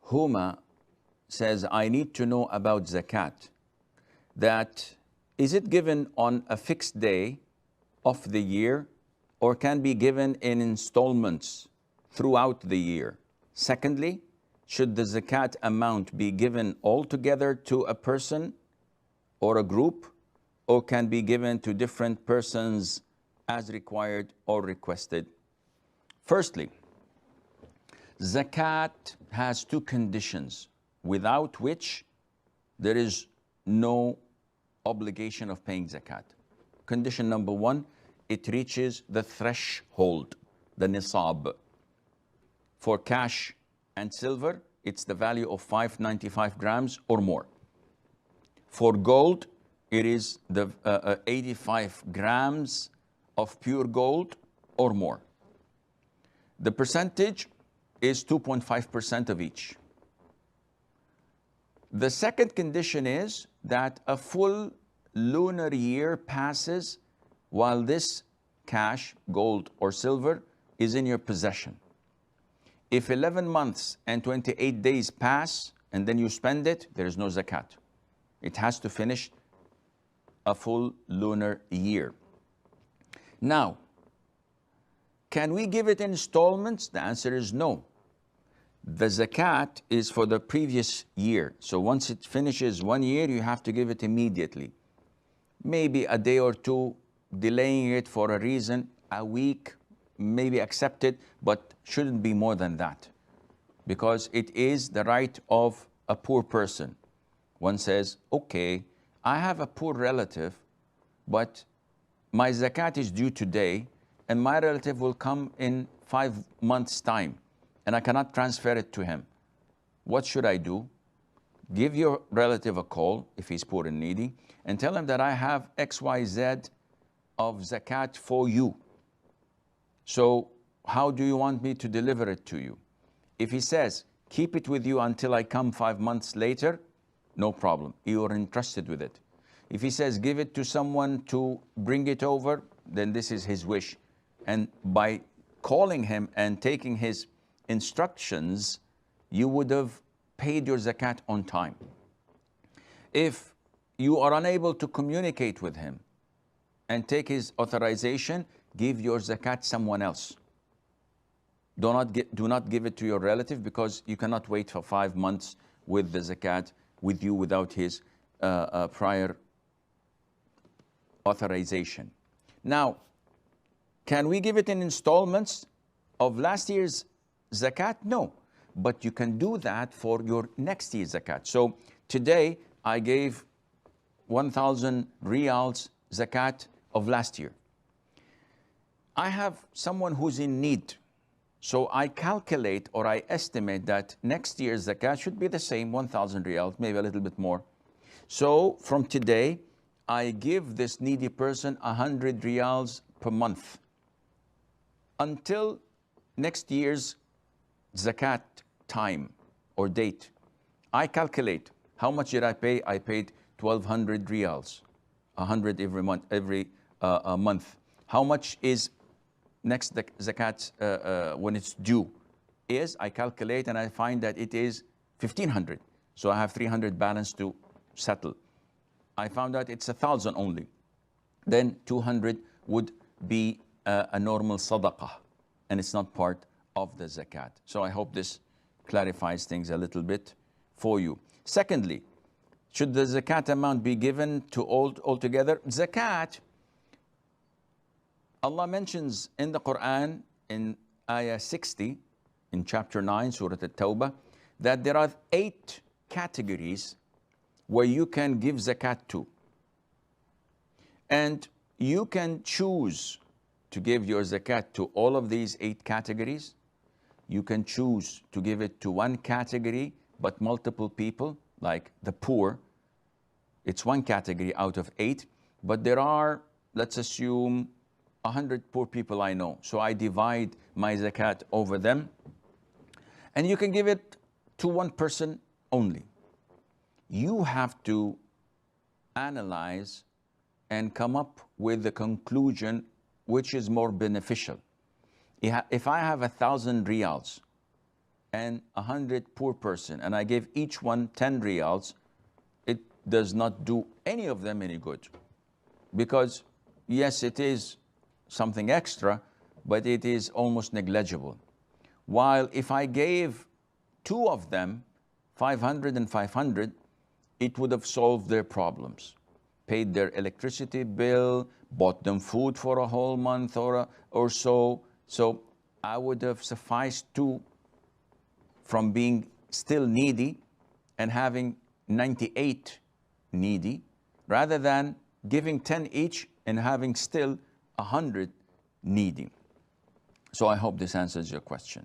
Huma says, I need to know about zakat. That is it given on a fixed day of the year or can be given in installments throughout the year? Secondly, should the zakat amount be given altogether to a person or a group, or can be given to different persons as required or requested? Firstly, zakat has two conditions without which there is no obligation of paying zakat. Condition number one, it reaches the threshold, the nisab. For cash and silver, it's the value of 595 grams or more. For gold, it is the 85 grams of pure gold or more. The percentage is 2.5% of each. The second condition is that a full lunar year passes while this cash, gold or silver, is in your possession. If 11 months and 28 days pass and then you spend it, there is no zakat. It has to finish a full lunar year. Now, can we give it in installments? The answer is no. The zakat is for the previous year. So once it finishes 1 year, you have to give it immediately. Maybe a day or two, delaying it for a reason, a week, maybe accepted, but shouldn't be more than that, because it is the right of a poor person. One says, okay, I have a poor relative, but my zakat is due today, and my relative will come in 5 months' time, and I cannot transfer it to him. What should I do? Give your relative a call, if he's poor and needy, and tell him that I have XYZ of zakat for you. So how do you want me to deliver it to you? If he says, keep it with you until I come 5 months later, no problem. You are entrusted with it. If he says, give it to someone to bring it over, then this is his wish. And by calling him and taking his instructions, you would have paid your zakat on time. If you are unable to communicate with him and take his authorization, give your zakat someone else. Do not give it to your relative, because you cannot wait for 5 months with the zakat with you without his prior authorization. Now, can we give it in installments of last year's zakat? No, but you can do that for your next year's zakat. So today I gave 1,000 riyals zakat of last year. I have someone who's in need. So I calculate or I estimate that next year's zakat should be the same, 1,000 riyals, maybe a little bit more. So from today, I give this needy person 100 riyals per month until next year's zakat time or date. I calculate how much did I pay? I paid 1,200 riyals, 100 every month. Month. How much is next zakat when it's due? Is I calculate and I find that it is 1,500. So I have 300 balance to settle. I found out it's 1,000 only. Then 200 would be a normal sadaqah, and it's not part of the zakat. So I hope this clarifies things a little bit for you. Secondly, should the zakat amount be given to all together? Zakat, Allah mentions in the Quran in ayah 60, in chapter 9, Surah At-Tawbah, that there are 8 categories where you can give zakat to. And you can choose to give your zakat to all of these 8 categories. You can choose to give it to one category, but multiple people, like the poor. It's one category out of 8, but there are, let's assume, 100 poor people I know. So I divide my zakat over them. And you can give it to one person only. You have to analyze and come up with the conclusion which is more beneficial. If I have 1,000 riyals and 100 poor person, and I gave each one 10 riyals, it does not do any of them any good. Because yes, it is something extra, but it is almost negligible. While if I gave two of them 500 and 500, it would have solved their problems, paid their electricity bill, bought them food for a whole month or so. So I would have sufficed two from being still needy and having 98 needy, rather than giving 10 each and having still 100 needy. So I hope this answers your question.